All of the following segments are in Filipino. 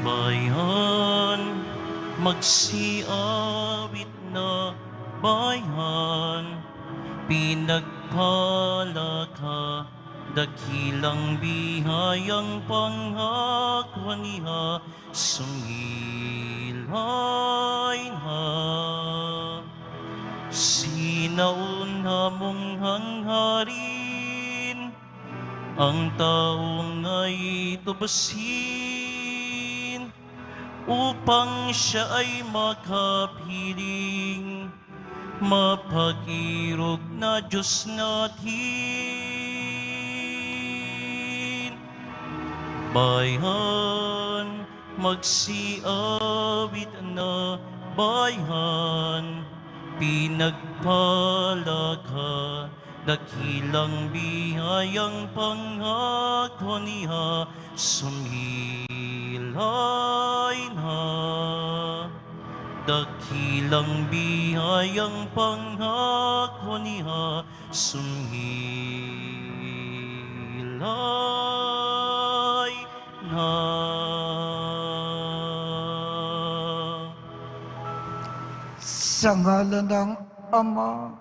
Bayan, magsiawit na bayan, pinagpala ka, dakilang bihayang pangakwa niya, sumilay na. Sinauna mong hangharin, ang taong ay tubasin, upang siya ay makapiling, mapag-irog na Diyos natin. Bayan, magsiawit na bayan, pinagpala ka, dakilang bihayang pangako niya, sumilay na. Dakilang bihayang pangako niya, sumilay na. Sa ngalan ng Ama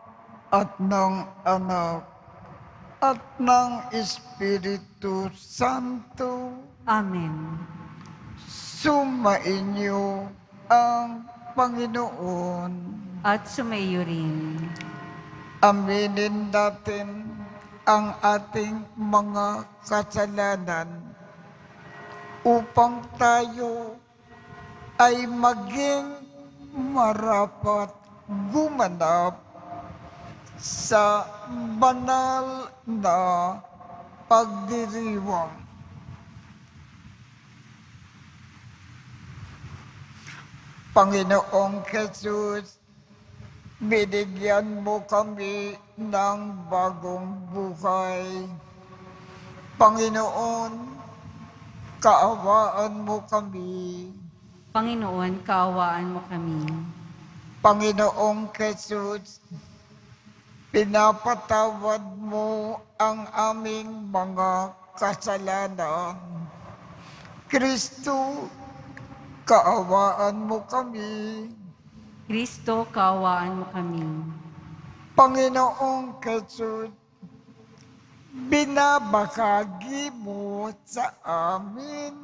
at ng Anak at ng Espiritu Santo, Amen. sumainyo ang Panginoon. At sumayo rin. Aminin natin ang ating mga kasalanan upang tayo ay maging marapat gumanap sa banal na pagdiriwang. Panginoong Jesus, binigyan mo kami ng bagong buhay. Panginoon, kaawaan mo kami. Panginoon, kaawaan mo kami. Panginoong Jesus, pinapatawad mo ang aming mga kasalanan. Kristo, kaawaan mo kami. Kristo, kaawaan mo kami. Panginoong Jesus, binabahagi mo sa amin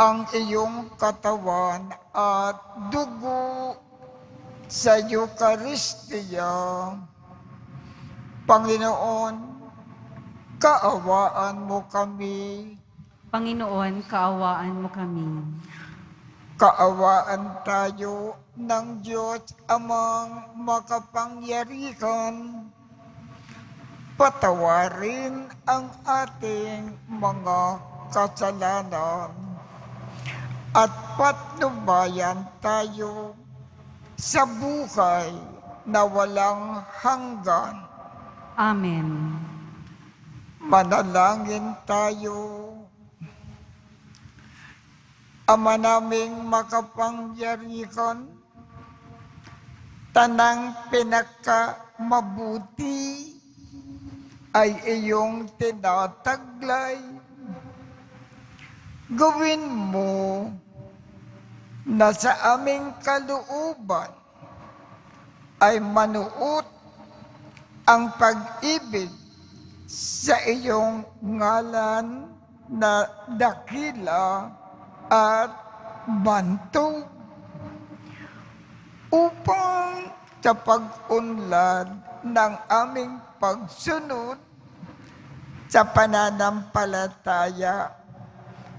ang iyong katawan at dugo sa Eucharistia. Panginoon, kaawaan mo kami. Panginoon, kaawaan mo kami. Kaawaan tayo ng Diyos Amang makapangyarihan. Patawarin ang ating mga kasalanan at patnubayan tayo sa buhay na walang hanggan. Amen. Manalangin tayo. Ama naming makapangyarihan, tanang pinakamabuti ay iyong tinataglay. Gawin mo na sa aming kalooban ay manuot ang pag-ibig sa iyong ngalan na dakila at bantog, upang sa pag-unlad ng aming pagsunod sa pananampalataya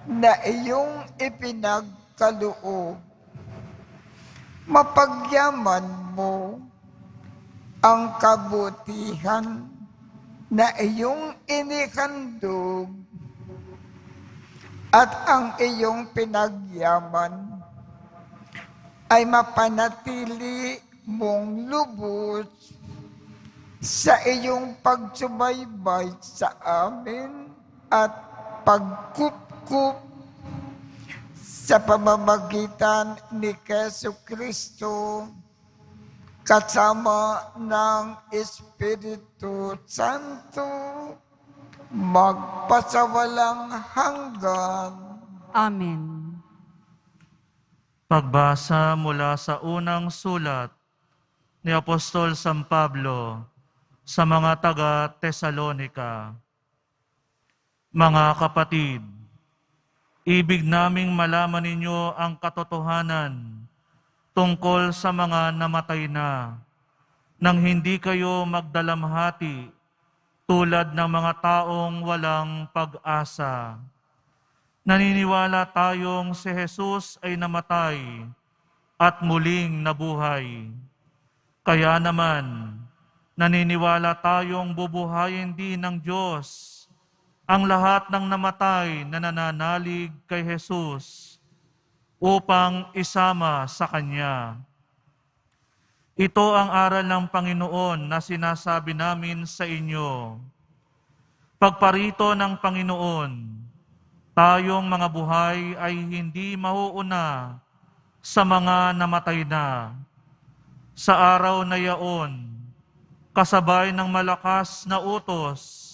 na iyong ipinagkaloob, mapagyaman mo ang kabutihan na iyong inihandog at ang iyong pinagyaman ay mapanatili mong lubos sa iyong pagsubaybay sa amin at pagkup sa pamamagitan ni Jesucristo kasama ng Espiritu Santo magpasawalang hanggan. Amen. Pagbasa mula sa unang sulat ni Apostol San Pablo sa mga taga-Tesalonika. Mga kapatid, ibig naming malaman ninyo ang katotohanan tungkol sa mga namatay na, nang hindi kayo magdalamhati tulad ng mga taong walang pag-asa. Naniniwala tayong si Jesus ay namatay at muling nabuhay. Kaya naman, naniniwala tayong bubuhayin din ng Diyos ang lahat ng namatay na nananalig kay Jesus upang isama sa Kanya. Ito ang aral ng Panginoon na sinasabi namin sa inyo. Pagparito ng Panginoon, tayong mga buhay ay hindi mauuna sa mga namatay na. Sa araw na yaon, kasabay ng malakas na utos,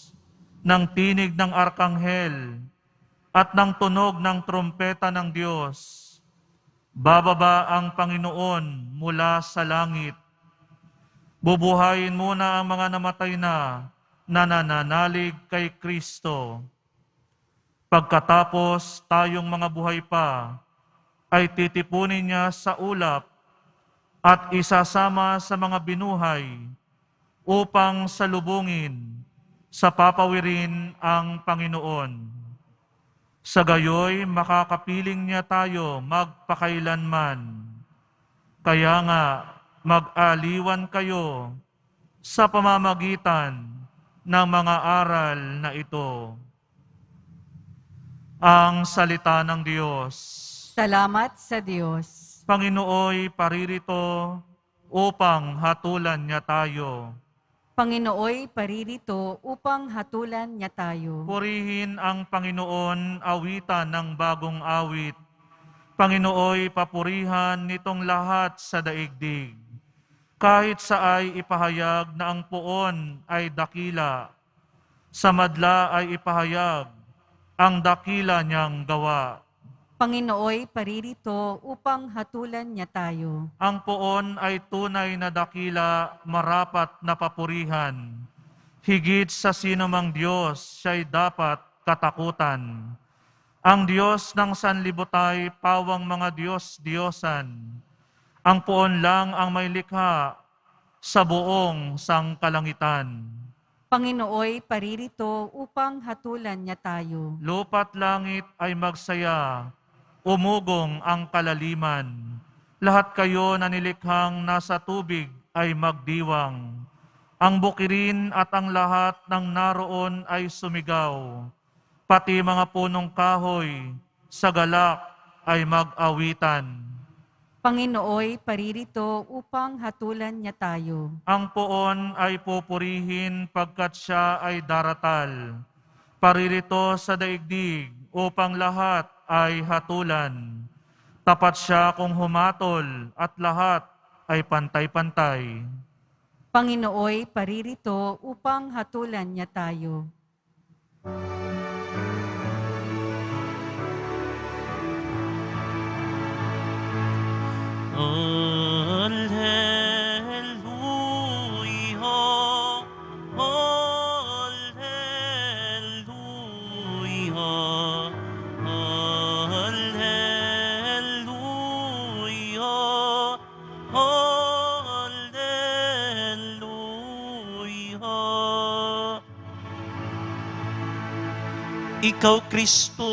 ng tinig ng arkanghel, at ng tunog ng trumpeta ng Diyos, bababa ang Panginoon mula sa langit. Bubuhayin muna ang mga namatay na nananalig kay Kristo. Pagkatapos tayong mga buhay pa, ay titipunin niya sa ulap at isasama sa mga binuhay upang salubungin sa papawirin ang Panginoon. Sa gayoy, makakapiling niya tayo magpakailanman. Kaya nga, mag-aliwan kayo sa pamamagitan ng mga aral na ito. Ang salita ng Diyos. Salamat sa Diyos. Panginooy paririto upang hatulan niya tayo. Panginooy paririto upang hatulan niya tayo. Purihin ang Panginoon, awitan ng bagong awit. Panginooy papurihan nitong lahat sa daigdig. Kahit sa ay ipahayag na ang puon ay dakila, sa madla ay ipahayag ang dakila niyang gawa. Panginooy paririto upang hatulan niya tayo. Ang poon ay tunay na dakila, marapat na papurihan. Higit sa sinumang Diyos, siya'y dapat katakutan. Ang Diyos ng sanlibutay, pawang mga Diyos-Diyosan. Ang poon lang ang may likha sa buong sangkalangitan. Panginooy paririto upang hatulan niya tayo. Lupa't langit ay magsaya, umugong ang kalaliman. Lahat kayo na nilikhang nasa tubig ay magdiwang. Ang bukirin at ang lahat ng naroon ay sumigaw. Pati mga punong kahoy sa galak ay mag-awitan. Panginooy paririto upang hatulan niya tayo. Ang poon ay pupurihin pagkat siya ay daratal. Paririto sa daigdig upang lahat ay hatulan. Tapat siya kung humatol at lahat ay pantay-pantay. Panginooy paririto upang hatulan niya tayo. Alleluia, Alleluia, Alleluia, Alleluia. Ikaw, Kristo,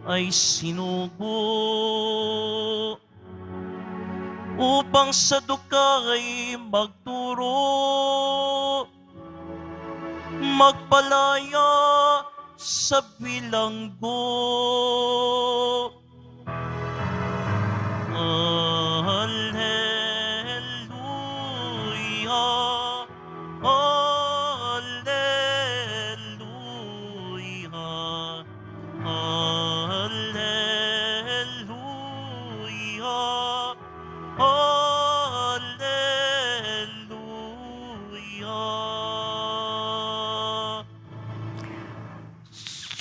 ay sinugo upang sa dukay magturo, magpalaya sa bilanggo. Alleluia, Alleluia, Alleluia, Alleluia.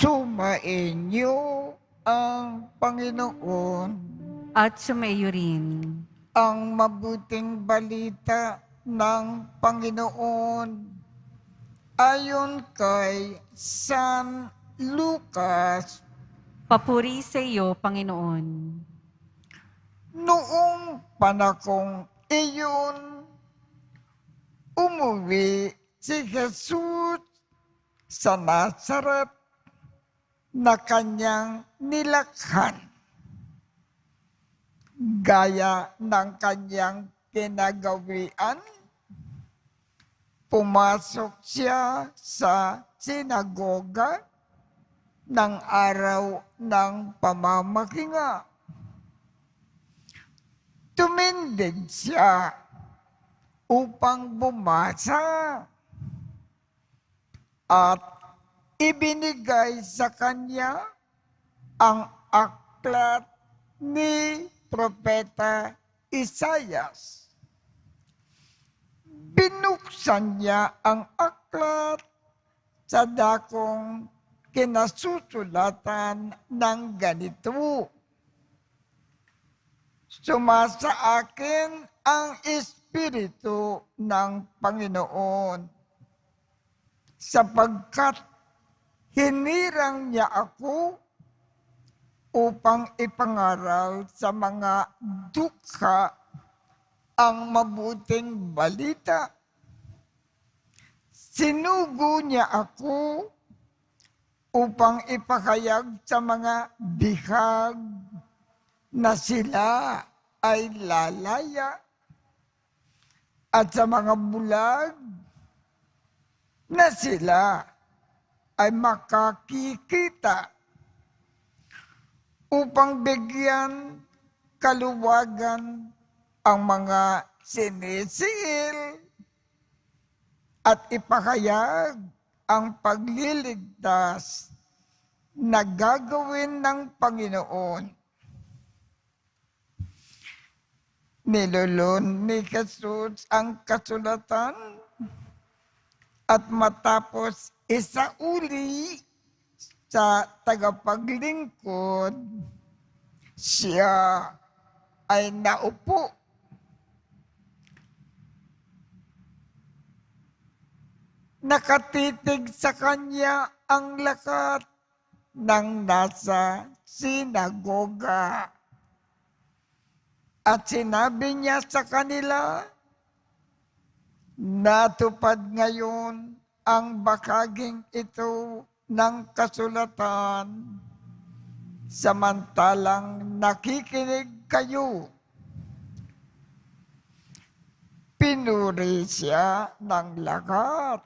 Sumainyo ang Panginoon. at sumaiyo rin. Ang mabuting balita ng Panginoon ayon kay San Lucas. Papuri sa iyo, Panginoon. Noong panahong iyon, umuwi si Jesus sa Nazaret na kanyang nilakhan. Gaya ng kanyang kinagawian, pumasok siya sa sinagoga ng araw ng pamamahinga. Tumindig siya upang bumasa at ibinigay sa kanya ang aklat ni Propeta Isaias. Binuksan niya ang aklat sa dakong kinasusulatan ng ganito. Sumasa akin ang Espiritu ng Panginoon, sapagkat hinirang niya ako upang ipangaral sa mga dukha ang mabuting balita. Sinugo niya ako upang ipahayag sa mga bihag na sila ay lalaya at sa mga bulag na sila ay makakikita, upang bigyan kaluwagan ang mga sinisil at ipahayag ang pagliligtas na gagawin ng Panginoon. Nilulun ni Jesus ang kasulatan at matapos isauli sa tagapaglingkod, siya ay naupo. Nakatitig sa kanya ang lahat ng nasa sinagoga. At sinabi niya sa kanila, natupad ngayon ang bakaging ito ng kasulatan, samantalang nakikinig kayo. Pinuri siya ng lahat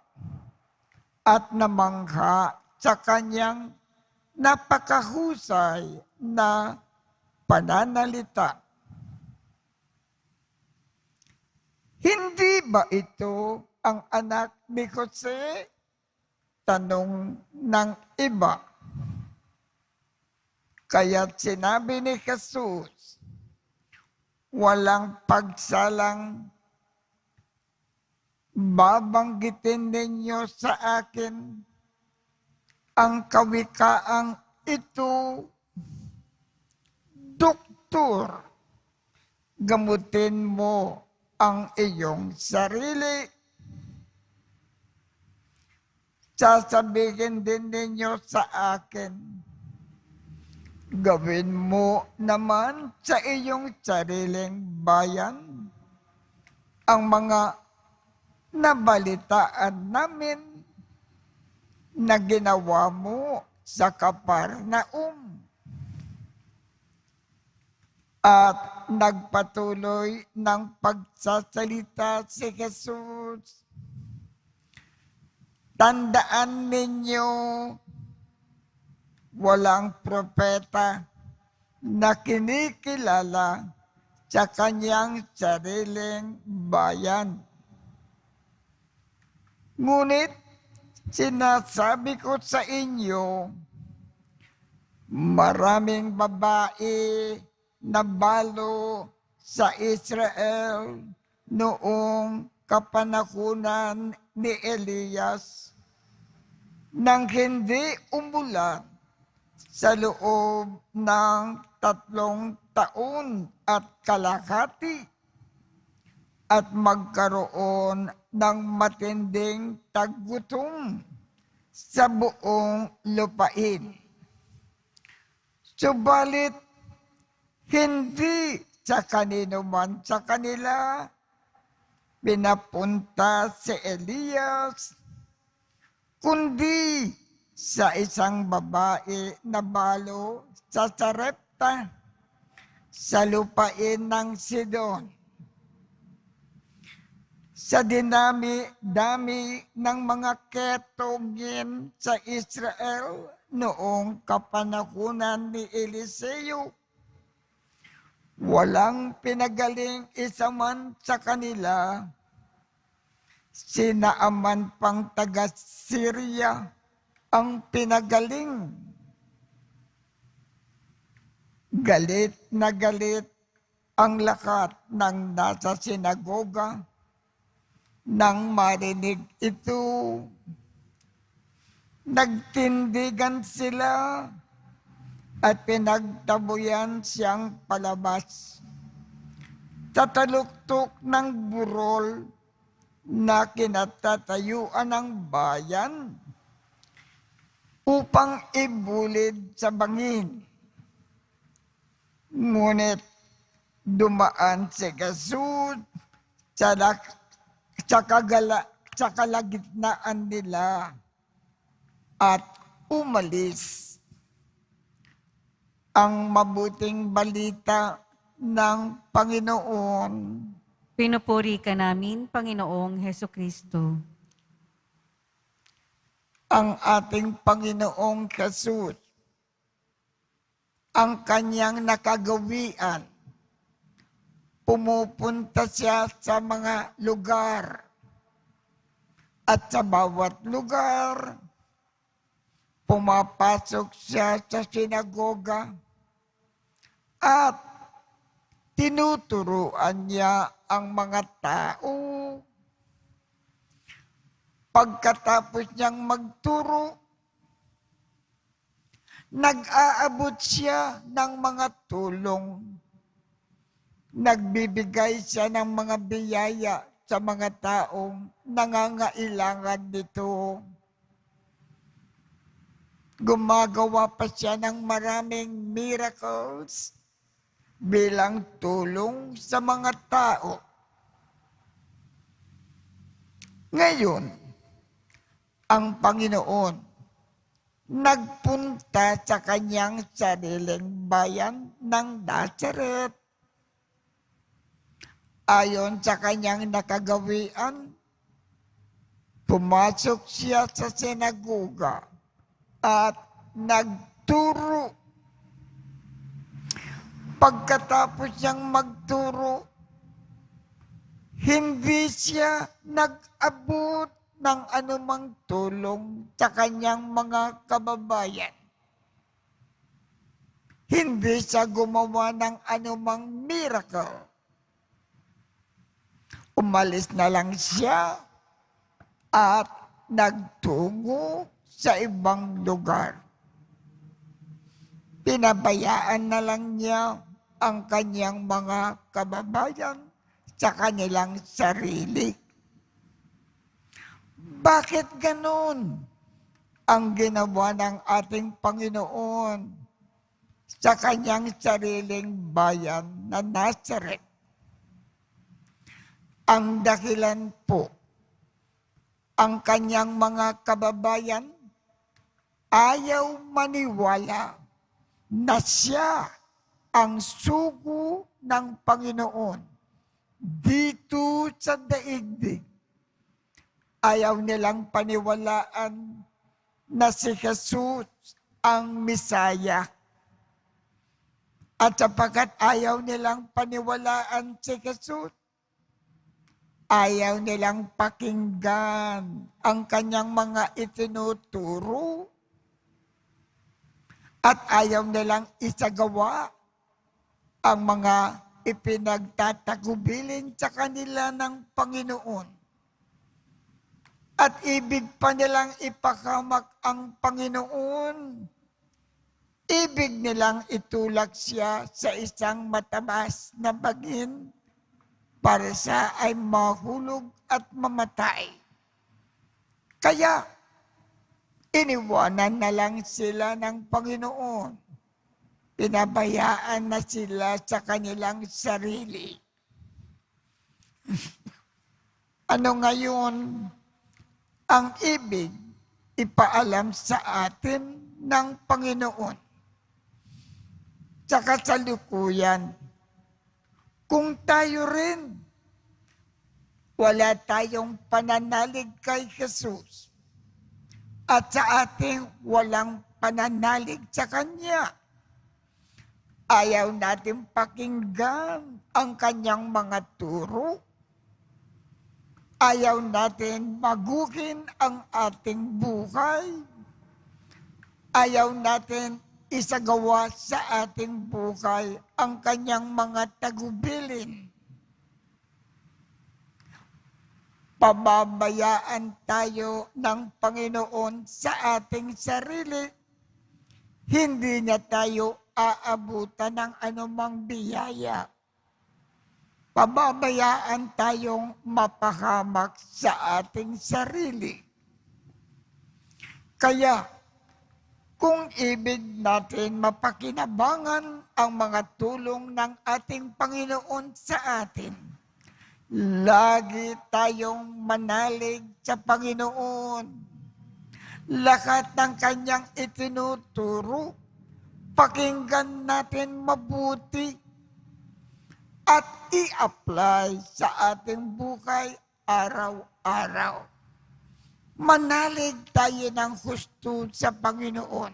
at namangha sa kanyang napakahusay na pananalita. Hindi ba ito ang anak ni Jose? Tanong ng iba. Kaya't sinabi ni Jesus, walang pagsalang babanggitin ninyo sa akin ang kawikaang ito, Doktor, gamutin mo ang iyong sarili. Sasabihin din ninyo sa akin, gawin mo naman sa iyong sariling bayan ang mga nabalitaan namin na ginawa mo sa Kaparnaum. At nagpatuloy ng pagsasalita si Jesus. Tandaan ninyo, walang propeta na kinikilala sa kanyang sariling bayan. Ngunit sinasabi ko sa inyo, maraming babae na balo sa Israel noong kapanahunan ni Elias nang hindi umulan sa loob ng 3 taon at kalahati at magkaroon ng matinding taggutom sa buong lupain. Subalit, hindi sa kanino man sa kanila pinapunta si Elias, kundi sa isang babae na balo sa Sarepta, sa lupain ng Sidon. Sa dinami-dami ng mga ketongin sa Israel noong kapanahunan ni Eliseo, walang pinagaling isa man sa kanila. Sinaaman pang taga-Syria ang pinagaling. Galit na galit ang lahat ng nasa sinagoga nang marinig ito. Nagtindigan sila at pinagtabuyan siyang palabas. Tataluktok ng burol na kinatatayuan ng bayan upang ibulid sa bangin. Ngunit dumaan si Jesus sa kalagitnaan nila at umalis. Ang mabuting balita ng Panginoon. Pinupuri ka namin, Panginoong Hesukristo. Ang ating Panginoong Jesus, ang kanyang nakagawian, pumupunta siya sa mga lugar at sa bawat lugar, pumapasok siya sa sinagoga at tinuturuan niya ang mga tao. Pagkatapos niyang magturo, nag-aabot siya ng mga tulong. Nagbibigay siya ng mga biyaya sa mga taong nangangailangan nito. Gumagawa pa siya ng maraming miracles bilang tulong sa mga tao. Ngayon, ang Panginoon nagpunta sa kanyang sariling bayan ng Nazareth. Ayon sa kanyang nakagawian, pumasok siya sa sinagoga at nagturo. Pagkatapos niyang magturo, hindi siya nag-abot ng anumang tulong sa kanyang mga kababayan. Hindi siya gumawa ng anumang miracle. Umalis na lang siya at nagtungo sa ibang lugar. Pinabayaan na lang niya ang kanyang mga kababayan sa kanilang sarili. Bakit ganon ang ginawa ng ating Panginoon sa kanyang sariling bayan na Nazareth? Ang dahilan po, ang kanyang mga kababayan ayaw maniwala na siya ang sugo ng Panginoon dito sa daigdig. Ayaw nilang paniwalaan na si Jesus ang Misaya. At sapagkat ayaw nilang paniwalaan si Jesus, ayaw nilang pakinggan ang kanyang mga itinuturo at ayaw nilang isagawa ang mga ipinagtatagubilin sa kanila ng Panginoon. At ibig pa nilang ipakamak ang Panginoon Ibig nilang itulak siya sa isang matamas na bagin para sa ay mahulog at mamatay. Kaya, iniwanan na lang sila ng Panginoon. Pinabayaan na sila sa kanilang sarili. Ano ngayon ang ibig ipaalam sa atin ng Panginoon? Sa kasalukuyan, kung tayo rin wala tayong pananalig kay Jesus at sa ating walang pananalig sa Kanya, ayaw natin pakinggan ang Kanyang mga turo, ayaw natin baguhin ang ating buhay, ayaw natin isagawa sa ating buhay ang Kanyang mga tagubilin. Pababayaan tayo ng Panginoon sa ating sarili, hindi niya tayo aabutan ng anumang biyaya. Pababayaan tayong mapahamak sa ating sarili. Kaya, kung ibig natin mapakinabangan ang mga tulong ng ating Panginoon sa atin, lagi tayong manalig sa Panginoon. Lahat ng Kanyang itinuturo, pakinggan natin mabuti at i-apply sa ating buhay araw-araw. Manalig tayo ng husto sa Panginoon.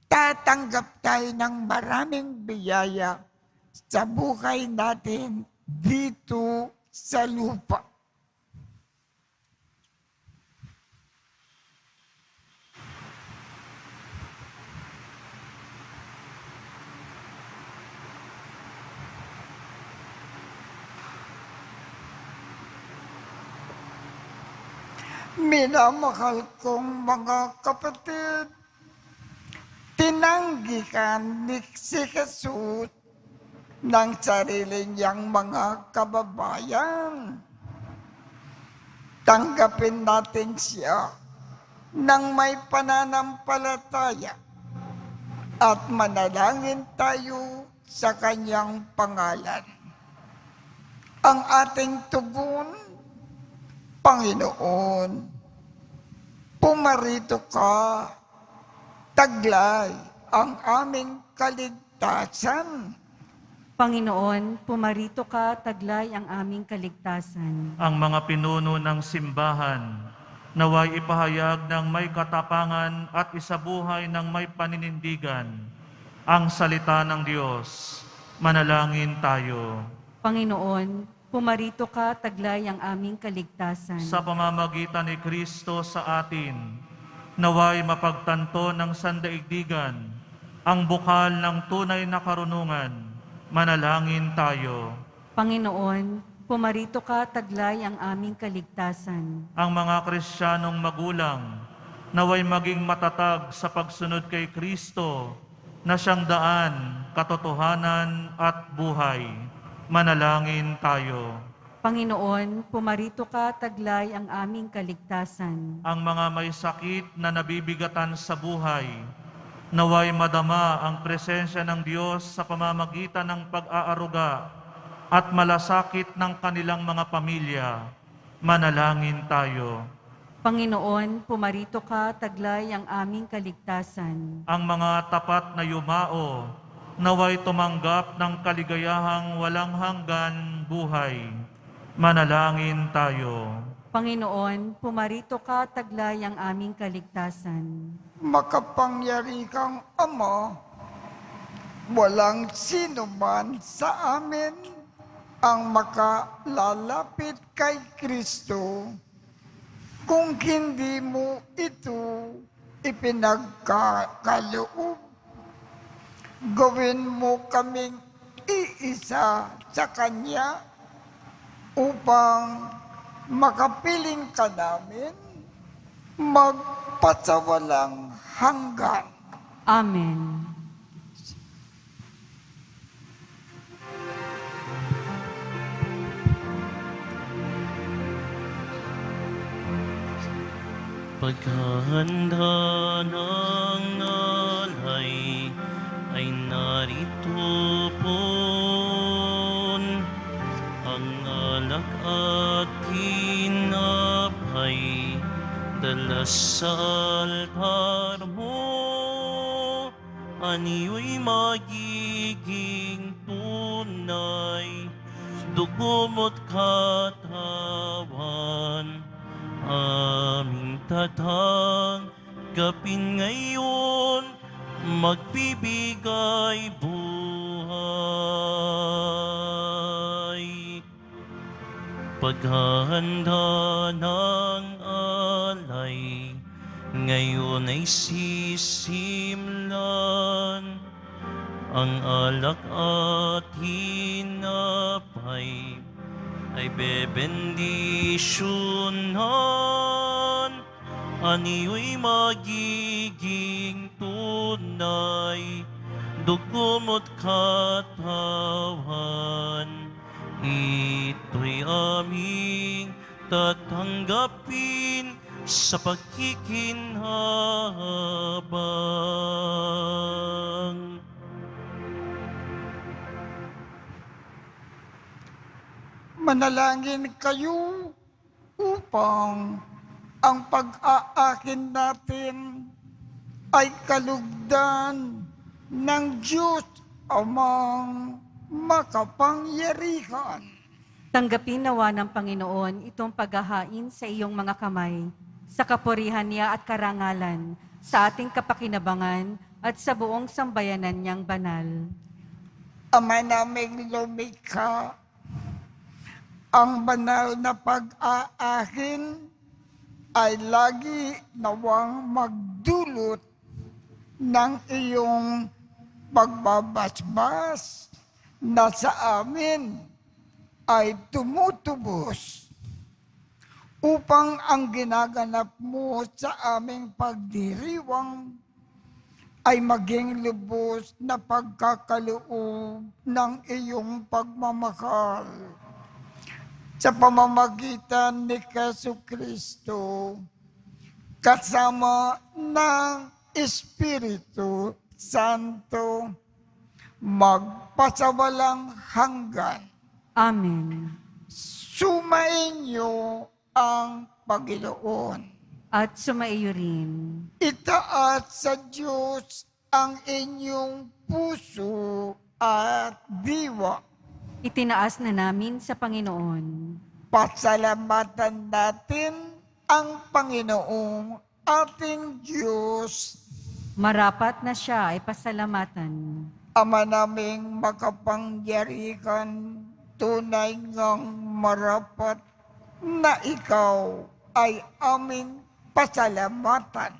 Tatanggap tayo ng maraming biyaya sa buhay natin dito sa lupa. Minamahal kong mga kapatid, tinanggihan ni si Jesus ng sarili niyang mga kababayan. Tanggapin natin siya ng may pananampalataya at manalangin tayo sa kanyang pangalan. Ang ating tugon, Panginoon, pumarito ka, taglay ang aming kaligtasan. Panginoon, pumarito ka, taglay ang aming kaligtasan. Ang mga pinuno ng simbahan, naway ipahayag ng may katapangan at isabuhay ng may paninindigan ang salita ng Diyos. Manalangin tayo. Panginoon, pumarito ka, taglay ang aming kaligtasan. Sa pamamagitan ni Kristo sa atin, naway mapagtanto ng sandaigdigan ang bukal ng tunay na karunungan. Manalangin tayo. Panginoon, pumarito ka, taglay ang aming kaligtasan. Ang mga Kristiyanong magulang, naway maging matatag sa pagsunod kay Kristo na siyang daan, katotohanan at buhay. Manalangin tayo. Panginoon, pumarito ka, taglay ang aming kaligtasan. Ang mga may sakit na nabibigatan sa buhay, naway madama ang presensya ng Diyos sa pamamagitan ng pag-aaruga at malasakit ng kanilang mga pamilya. Manalangin tayo. Panginoon, pumarito ka, taglay ang aming kaligtasan. Ang mga tapat na yumao, naway tumanggap ng kaligayahang walang hanggan buhay. Manalangin tayo. Panginoon, pumarito ka, taglay ang aming kaligtasan. Makapangyari kang Ama, walang sino man sa amin ang makalalapit kay Kristo kung hindi mo ito ipinagkakaloob. Gawin mo kaming iisa sa Kanya upang makapiling ka namin magpasawalang hanggan. Amen. Paghahanda ng alay ay narito pon, ang alak at tinapay dala sa altar mo, aniyo'y magiging tunay, dugo mo't katawan, aming tatanggapin ngayon, magbibigay buhay. Paghahanda ng alay, ngayon ay sisimlan, ang alak at hinapay ay bebendisyonan, aniyo'y magiging tunay, dugo mo't katawan, ito'y aming tatanggapin sa pagkikinhabang. Manalangin kayo upang ang pag-aakin natin ay kalugdan ng Diyos Amang makapangyarihan. Tanggapin nawa ng Panginoon itong paghahain sa iyong mga kamay, sa kapurihan niya at karangalan, sa ating kapakinabangan at sa buong sambayanan niyang banal. Ama naming lumikha, ang banal na pag-aakin ay lagi nawang magdulot ng iyong pagbabasbas na sa amin ay tumutubos upang ang ginaganap mo sa aming pagdiriwang ay maging lubos na pagkakaloob ng iyong pagmamahal. Sa pamamagitan ni Jesucristo, kasama ng Espiritu Santo, magpasawalang hanggan. Amen. Sumainyo ang Panginoon. At sumaiyo rin. Itaas sa Diyos ang inyong puso at diwa. Itinaas na namin sa Panginoon. Pasalamatan natin ang Panginoong ating Diyos. Marapat na siya ay pasalamatan. Ama naming makapangyarihan, tunay ngang marapat na ikaw ay aming pasalamatan.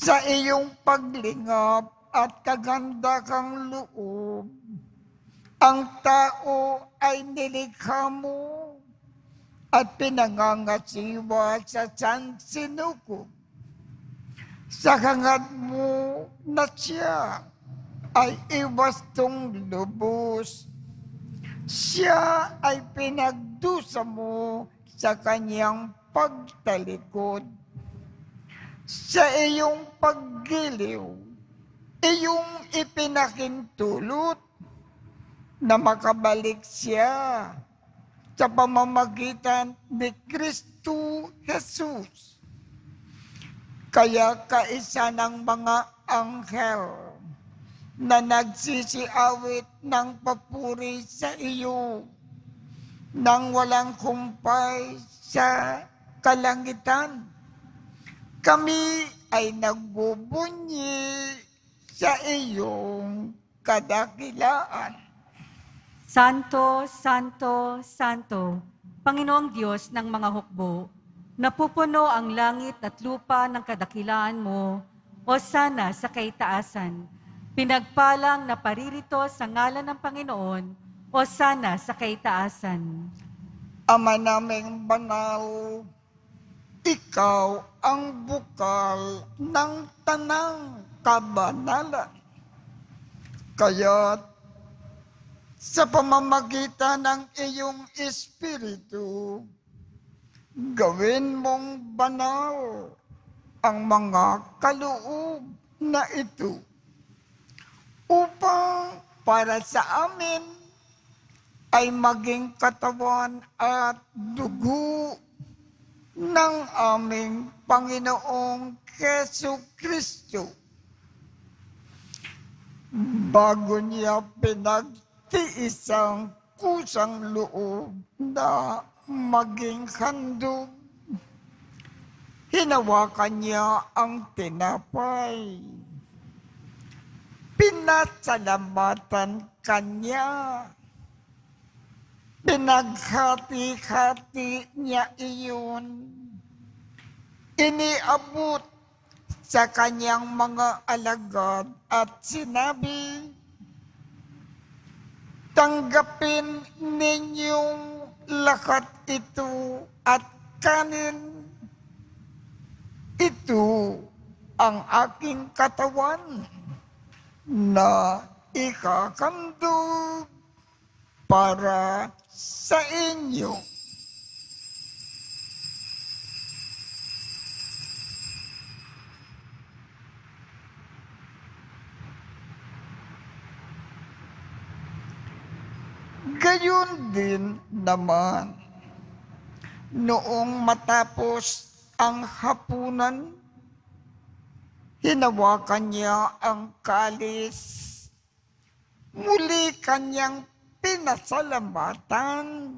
Sa iyong paglingap at kaganda kang loob, ang tao ay nilikha mo at pinangangasiwa sa sansinukob. Sa hangad mo na siya ay iwastong lubos. Siya ay pinagdusa mo sa kanyang pagtalikod. Sa iyong paggiliw, iyong ipinakintulot na makabalik siya sa pamamagitan ni Kristo Jesus. Kaya kaisa ng mga anghel na nagsisiawit ng papuri sa iyo nang walang kumpay sa kalangitan, kami ay nagbubunyi sa iyong kadakilaan. Santo, Santo, Santo, Panginoong Diyos ng mga hukbo, napupuno ang langit at lupa ng kadakilaan mo, o sana sa kaitaasan. Pinagpalang na paririto sa ngalan ng Panginoon, o sana sa kaitaasan. Ama naming banal, ikaw ang bukal ng tanang kabanalan. Kaya't sa pamamagitan ng iyong Espiritu, gawin mong banal ang mga kaloob na ito upang para sa amin ay maging katawan at dugo ng aming Panginoong Jesucristo. Bago niya pinagtiis ang kusang loob na maging handog, hinawakan niya ang tinapay. Pinasalamatan kanya. Pinaghati-hati niya iyon. Iniabot sa kanyang mga alagad at sinabi, tanggapin ninyong lahat ito at kanin. Ito ang aking katawan na ikakandog para sa inyo. Gayon din naman, noong matapos ang hapunan, hinawakan niya ang kalis. Muli kanyang pinasalamatan.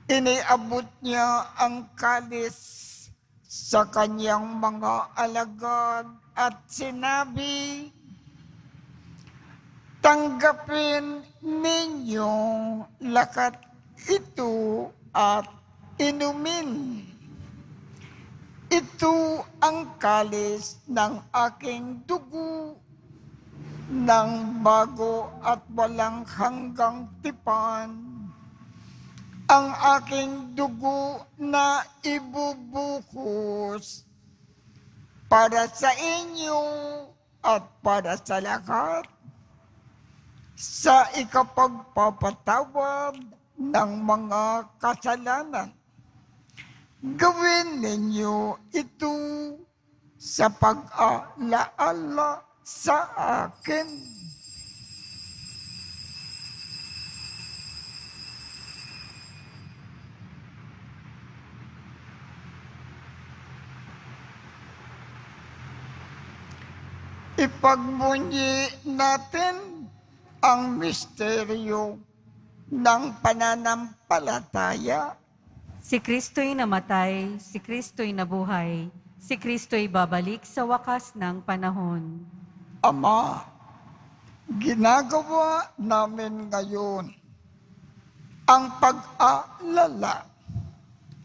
Iniabot niya ang kalis sa kanyang mga alagad at sinabi, tanggapin ninyo lahat ito at inumin. Ito ang kalis ng aking dugo ng bago at walang hanggang tipan. Ang aking dugo na ibubuhos para sa inyo at para sa lahat sa ikapagpapatawad ng mga kasalanan. Gawin ninyo ito sa pag-alaala sa akin. Ipagbunyi natin ang misteryo ng pananampalataya. Si Kristo'y namatay, si Kristo'y nabuhay, si Kristo'y babalik sa wakas ng panahon. Ama, ginagawa namin ngayon ang pag-aalala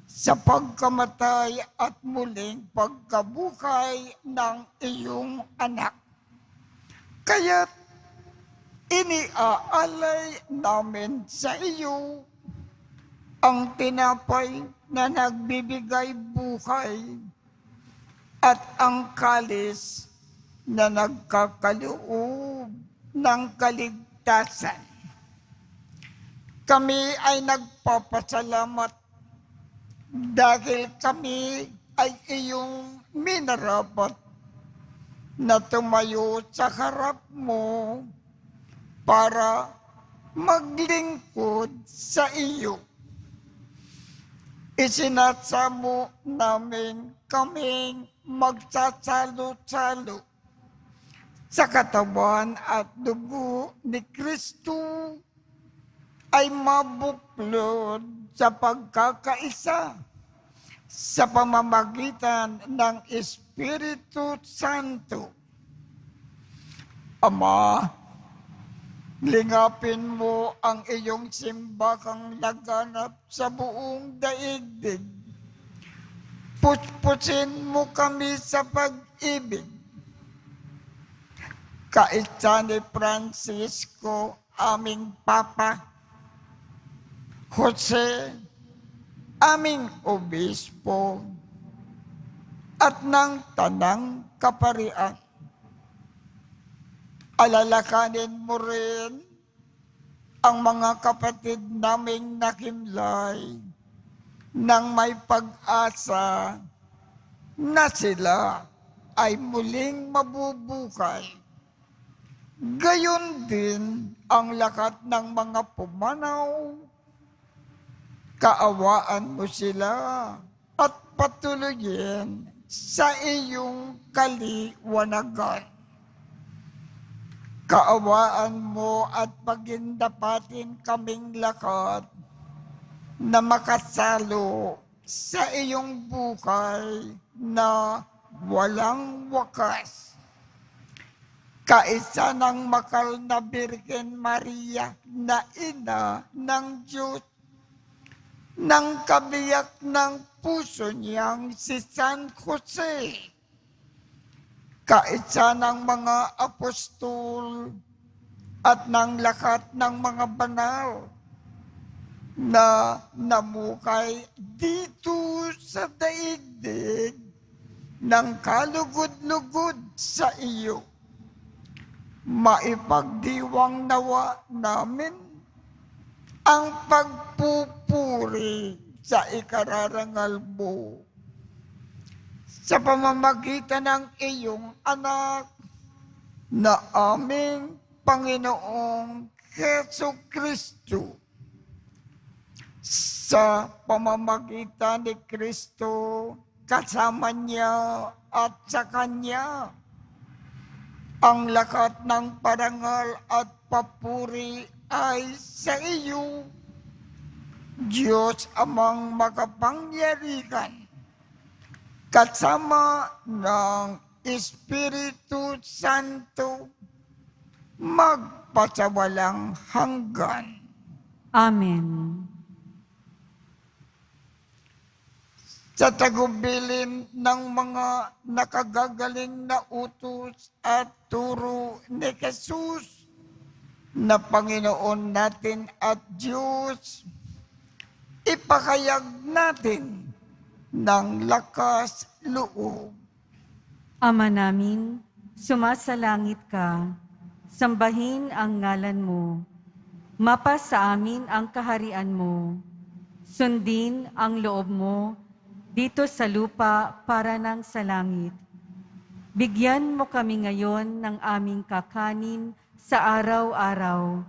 sa pagkamatay at muling pagkabuhay ng iyong anak. Kaya't iniaalay namin sa iyo ang tinapay na nagbibigay buhay at ang kalis na nagkakaloob ng kaligtasan. Kami ay nagpapasalamat dahil kami ay iyong minarapat na tumayo sa harap mo para maglingkod sa iyo. Isinasamo namin kaming magsasalo-salo sa katawan at dugo ni Kristo ay mabuklod sa pagkakaisa sa pamamagitan ng Espiritu Santo. Ama, lingapin mo ang iyong simbahang laganap sa buong daigdig. Putpusin mo kami sa pag-ibig. Kaisa ni Francisco, aming Papa, Jose, aming Obispo, at ng Tanang Kaparian, Alalakanin mo rin ang mga kapatid naming nakimlay nang may pag-asa na sila ay muling mabubuhay. Gayon din ang lakat ng mga pumanaw. Kaawaan mo sila at patuloyin sa iyong kaliwanagan. Kaawaan mo at pagindapatin kaming lakat na makasalo sa iyong buhay na walang wakas. Kaisa ng makal na Birhen Maria na ina ng Diyos, ng kabiyak ng puso niyang si San Jose, kaisa ng mga apostol at ng lakat ng mga banal na namukay dito sa daigdig ng kalugod-lugod sa iyo. Maipagdiwang nawa namin ang pagpupuri sa ikararangal mo sa pamamagitan ng iyong anak na aming Panginoong Heso Kristo. Sa pamamagitan ni Kristo, kasama niya at sa Kanya, ang lakat ng parangal at papuri ay sa iyo, Diyos Amang makapangyarihan, kasama ng Espiritu Santo, magpasawalang hanggan. Amen. Sa tagubilin ng mga nakagagaling na utos at turo ni Jesus na Panginoon natin at Diyos, ipakayag natin ng lakas loob. Ama namin, sumasalangit ka, sambahin ang ngalan mo. Mapa sa amin ang kaharian mo. Sundin ang loob mo dito sa lupa para ng sa langit. Bigyan mo kami ngayon ng aming kakanin sa araw-araw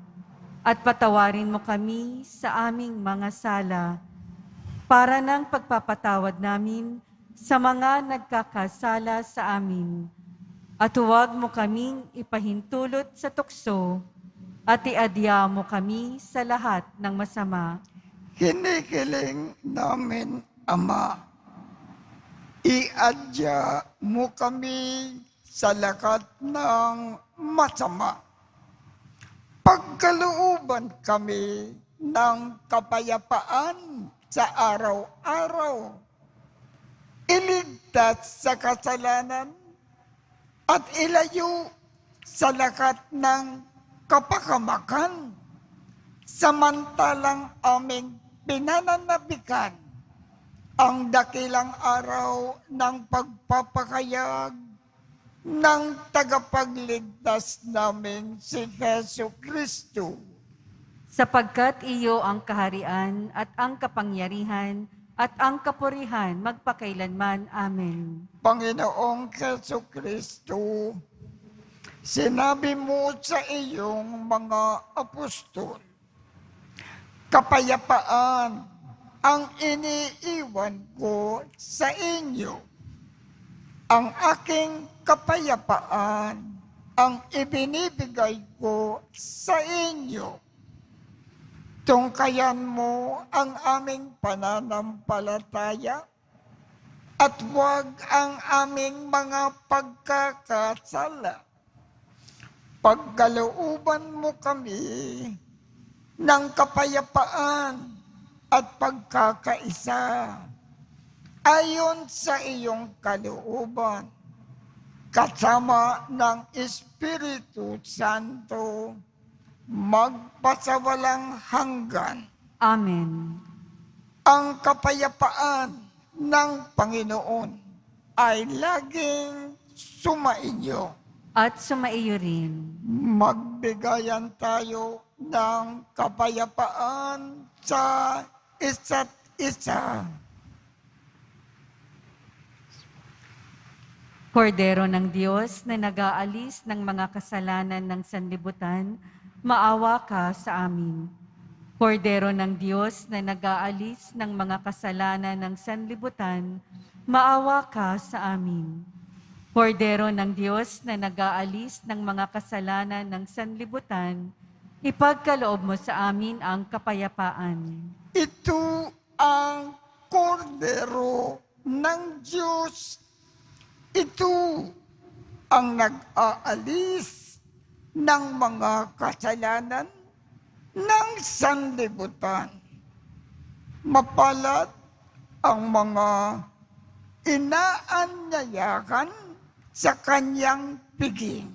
at patawarin mo kami sa aming mga sala para ng pagpapatawad namin sa mga nagkakasala sa amin. At huwag mo kaming ipahintulot sa tukso at iadya mo kami sa lahat ng masama. Hinihiling namin, Ama, iadya mo kami sa lakat ng masama. Pagkalooban kami ng kapayapaan sa araw-araw. Iligtas sa kasalanan at ilayo sa lakat ng kapakamakan. Samantalang aming pinananabikan ang dakilang araw ng pagpapakayag ng tagapagligtas namin si Heso Kristo. Sapagkat iyo ang kaharian at ang kapangyarihan at ang kapurihan magpakailanman. Amen. Panginoong Heso Kristo, sinabi mo sa iyong mga apostol, kapayapaan ang iniiwan ko sa inyo. Ang aking kapayapaan ang ibinibigay ko sa inyo. Tungkayan mo ang aming pananampalataya at huwag ang aming mga pagkakasala. Pagkalooban mo kami ng kapayapaan at pagkakaisa ayon sa iyong kalooban, kasama ng Espiritu Santo, magpasawalang hanggan. Amen. Ang kapayapaan ng Panginoon ay laging sumainyo. at sumaiyo rin. Magbigayan tayo ng kapayapaan sa isa't isa. Kordero ng Diyos na nag-aalis ng mga kasalanan ng sanlibutan, maawa ka sa amin. Kordero ng Diyos na nag-aalis ng mga kasalanan ng sanlibutan, maawa ka sa amin. Kordero ng Diyos na nag-aalis ng mga kasalanan ng sanlibutan, ipagkaloob mo sa amin ang kapayapaan. Ito ang kordero ng Diyos. Ito ang nag-aalis ng mga kasalanan ng sanlibutan. Mapalad ang mga inaanyayahan sa kanyang piging.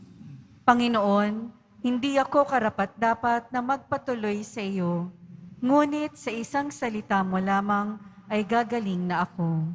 Panginoon, hindi ako karapat-dapat na magpatuloy sa iyo, ngunit sa isang salita mo lamang ay gagaling na ako.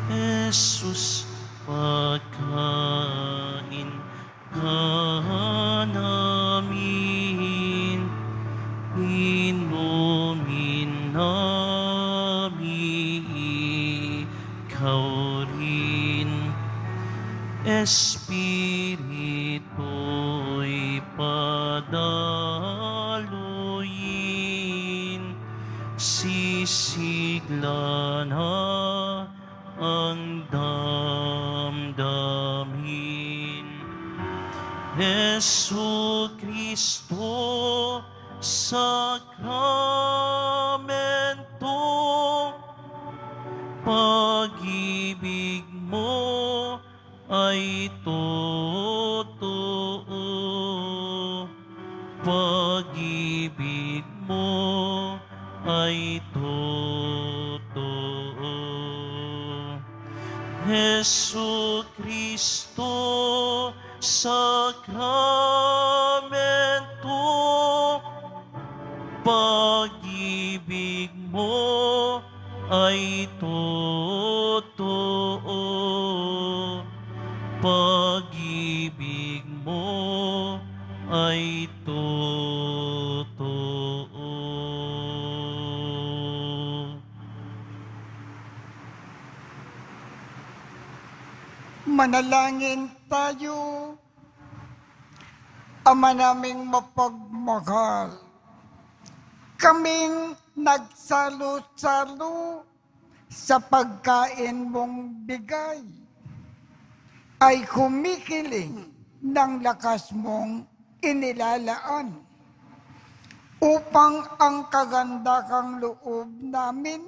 Jesus, pagkain ka namin, inumin namin ikaw rin. Espiritu'y padaluyin, sisigla na ang damdamin. Jesu Kristo, sakramento, pag-ibig mo ay totoo. Pag-ibig mo ay totoo. Jesu Kristo, sakramento, pag-ibig mo ay totoo. Pag-ibig mo ay totoo. Manalangin tayo. Ama naming mapagmahal, kaming nagsalo-salo sa pagkain mong bigay ay kumikiling ng lakas mong inilalaan upang ang kagandakang loob namin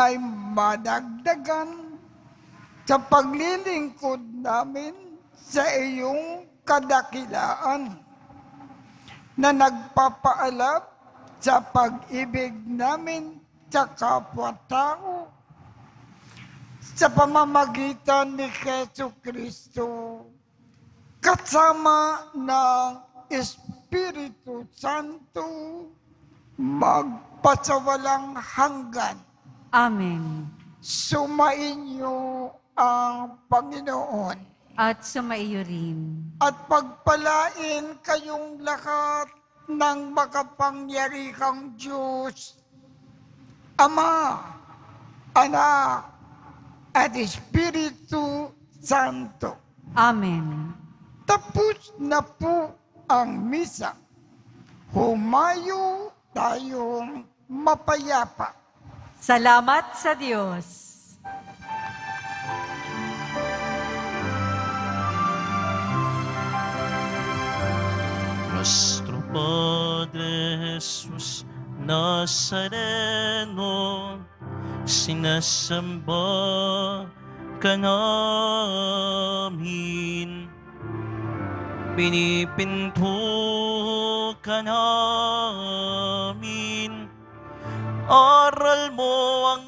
ay madagdagan sa paglilingkod namin sa iyong kadakilaan na nagpapaalab sa pag-ibig namin sa kapwa-tao sa pamamagitan ni Jesu Kristo kasama ng Espiritu Santo magpasawalang hanggan. Amen. Sumainyo ang Panginoon At sumaiyo rin. at pagpalain kayong lahat ng makapangyarihang Diyos, Ama, Anak, at Espiritu Santo. Amen. Tapos na po ang misa. Humayo tayong mapayapa. Salamat sa Diyos. Nuestro Padre Jesús Nazareno, sinasamba ka namin. Pinipinto ka namin. Aral mo ang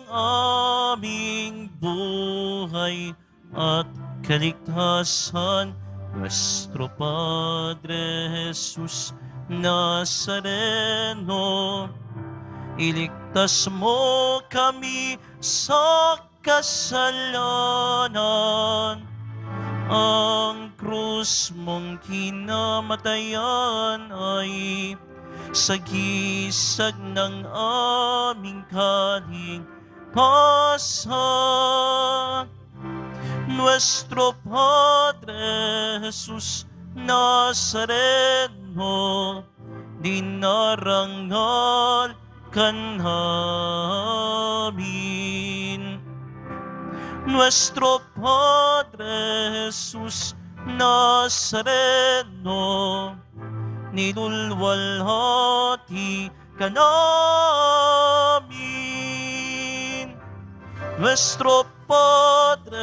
aming buhay at kaligtasan. Nuestro Padre Jesús Nazareno, iligtas mo kami sa kasalanan. Ang krus mong kinamatayan ay sagisag ng aming kaligtasan. Nuestro Padre Jesús Nazareno, dinarangal ka namin. Nuestro Padre Jesús Nazareno, nilulwalhati ka namin. Nuestro Padre